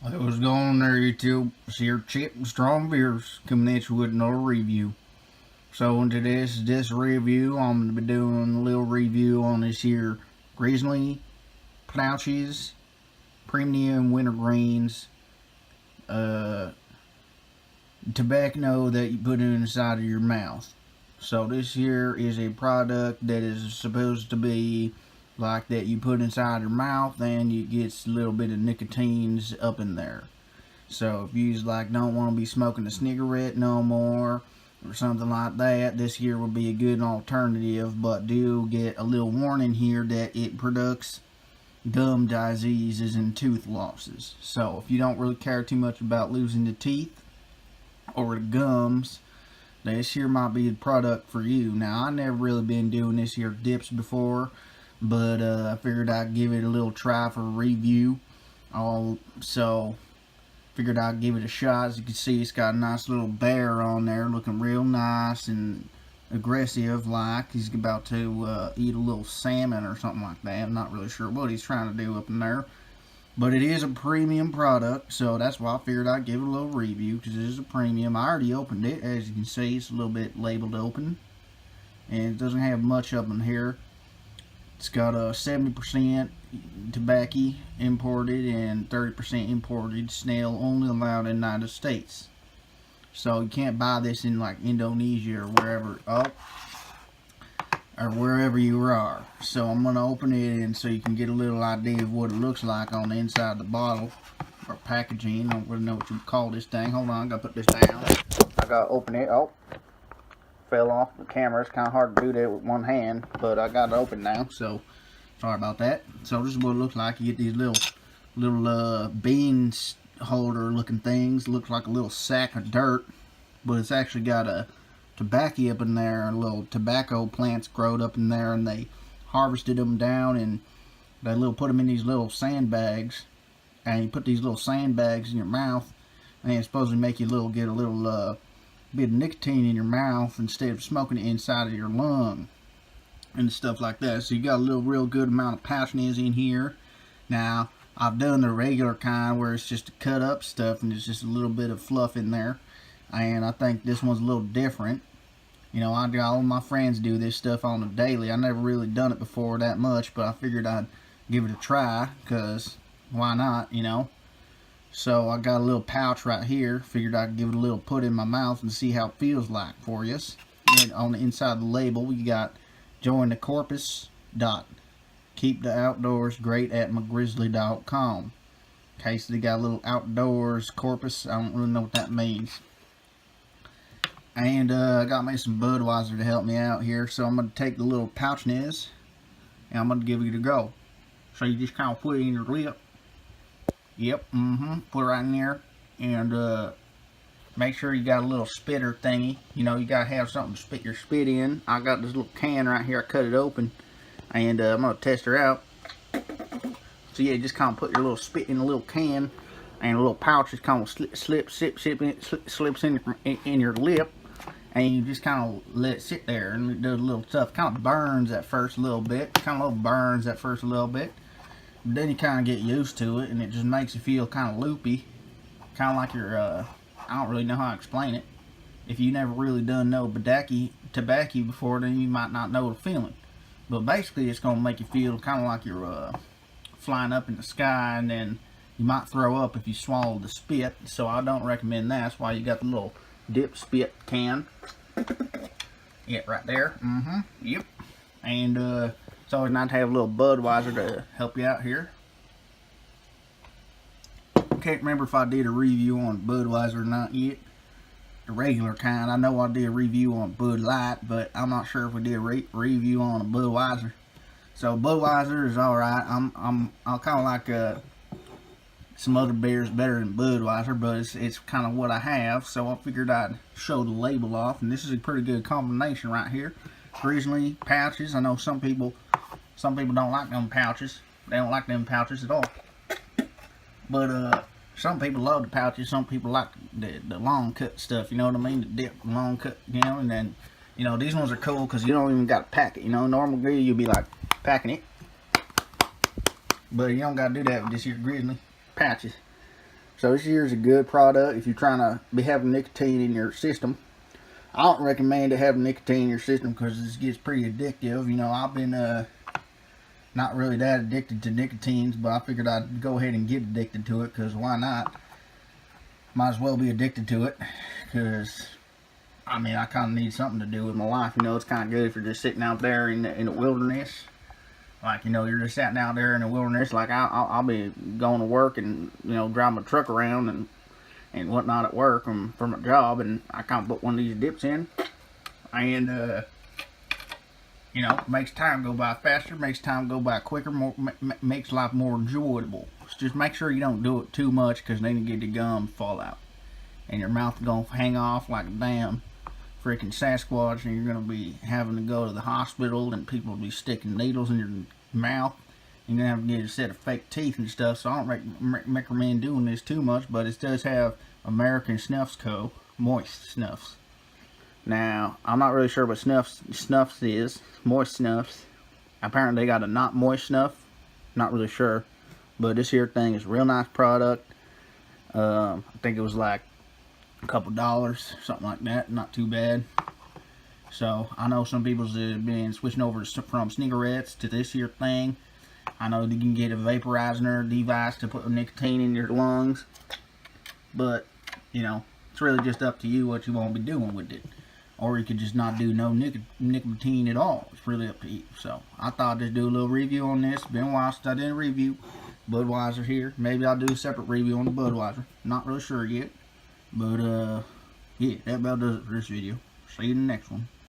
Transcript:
Hey, what's going on there, YouTube? It's here Chip and Strong Beers coming at you with another review. So into this review, I'm gonna be doing a little review on this here Grizzly pouches, premium wintergreens, tobacco that you put inside of your mouth. So this here is a product that is supposed to be like that you put inside your mouth and you get a little bit of nicotines up in there. So if you like don't want to be smoking a cigarette no more or something like that, this here would be a good alternative, but do get a little warning here that it products gum diseases and tooth losses. So if you don't really care too much about losing the teeth or the gums, this here might be the product for you. Now I never really been doing this here dips before, but I figured I'd give it a little try for a review. So figured I'd give it a shot. As you can see, it's got a nice little bear on there looking real nice and aggressive, like he's about to eat a little salmon or something like that. I'm not really sure what he's trying to do up in there, but it is a premium product, so that's why I figured I'd give it a little review, because it is a premium. I already opened it. As you can see, it's a little bit labeled open, and it doesn't have much up in here. It's got a 70% tobacco imported and 30% imported. Snail only allowed in the United States. So you can't buy this in like Indonesia or wherever you are. So I'm gonna open it and so you can get a little idea of what it looks like on the inside of the bottle or packaging. I don't really know what you call this thing. Hold on, I gotta put this down. I gotta open it. Oh, fell off the camera. It's kind of hard to do that with one hand, but I got it open now, so sorry about that. So this is what it looks like. You get these little beans holder looking things. Looks like a little sack of dirt, but it's actually got a tobacco up in there, and little tobacco plants growed up in there, and they harvested them down and they put them in these little sandbags, and you put these little sandbags in your mouth, and it's supposed to make you get a little bit of nicotine in your mouth instead of smoking it inside of your lung and stuff like that. So you got a real good amount of pouchiness in here. Now I've done the regular kind where it's just cut up stuff and it's just a little bit of fluff in there, and I think this one's a little different. You know, all my friends do this stuff on the daily. I never really done it before that much, but I figured I'd give it a try, because why not, you know. So I got a little pouch right here. Figured I'd give it a little put in my mouth and see how it feels like for you. And on the inside of the label, you got join the corpus. Keep the outdoors great at mygrizzly.com. Okay, so they got a little outdoors corpus. I don't really know what that means. And I got me some Budweiser to help me out here. So I'm going to take the little pouchness and I'm going to give it a go. So you just kind of put it in your lip. Yep, put it right in there, and make sure you got a little spitter thingy. You know, you gotta have something to spit your spit in. I got this little can right here. I cut it open, and I'm gonna test her out. So yeah, just kind of put your little spit in a little can, and a little pouch just kind of slips in your lip, and you just kind of let it sit there, and it does a little stuff. Kind of burns at first a little bit. But then you kind of get used to it, and it just makes you feel kind of loopy, kind of like you're, I don't really know how to explain it. If you never really done no tobacco before, then you might not know the feeling. But basically, it's going to make you feel kind of like you're flying up in the sky, and then you might throw up if you swallow the spit, so I don't recommend that. That's why you got the little dip spit can. Yeah, right there. Yep. And, it's always nice to have a little Budweiser to help you out here. I can't remember if I did a review on Budweiser or not yet. The regular kind. I know I did a review on Bud Light, but I'm not sure if we did a review on a Budweiser. So Budweiser is alright. I kind of like some other beers better than Budweiser, but it's kind of what I have. So I figured I'd show the label off, and this is a pretty good combination right here. Grizzly pouches. I know some people don't like them pouches. They don't like them pouches at all. But some people love the pouches. Some people like the long cut stuff. You know what I mean? The dip, long cut. You know, and then these ones are cool because you don't even got to pack it. You know, normally you'll be like packing it, but you don't got to do that with this here Grizzly pouches. So this here is a good product if you're trying to be having nicotine in your system. I don't recommend to have nicotine in your system because it gets pretty addictive. You know, I've been not really that addicted to nicotines, but I figured I'd go ahead and get addicted to it because why not? Might as well be addicted to it because, I mean, I kind of need something to do with my life. You know, it's kind of good if you're just sitting out there in the wilderness. Like, you know, you're just sitting out there in the wilderness. Like, I'll be going to work and, you know, driving my truck around and whatnot at work from my job. And I kind of put one of these dips in. And, you know, makes time go by faster, makes time go by quicker, makes life more enjoyable. Just make sure you don't do it too much because then you get the gum fall out. And your mouth is going to hang off like a damn freaking Sasquatch, and you're going to be having to go to the hospital, and people will be sticking needles in your mouth. You're going to have to get a set of fake teeth and stuff, so I don't recommend doing this too much, but it does have American Snuffs Co. Moist Snuffs. Now, I'm not really sure what Snuffs is. Moist Snuffs. Apparently they got a not moist snuff. Not really sure. But this here thing is a real nice product. I think it was like a couple dollars, something like that. Not too bad. So I know some people's been switching over from cigarettes to this here thing. I know you can get a vaporizer device to put nicotine in your lungs, but you know, it's really just up to you what you want to be doing with it. Or you could just not do no nicotine at all. It's really up to you. So I thought I'd just do a little review on this. Been a while since I did a review. Budweiser here. Maybe I'll do a separate review on the Budweiser. Not really sure yet. But yeah, that about does it for this video. See you in the next one.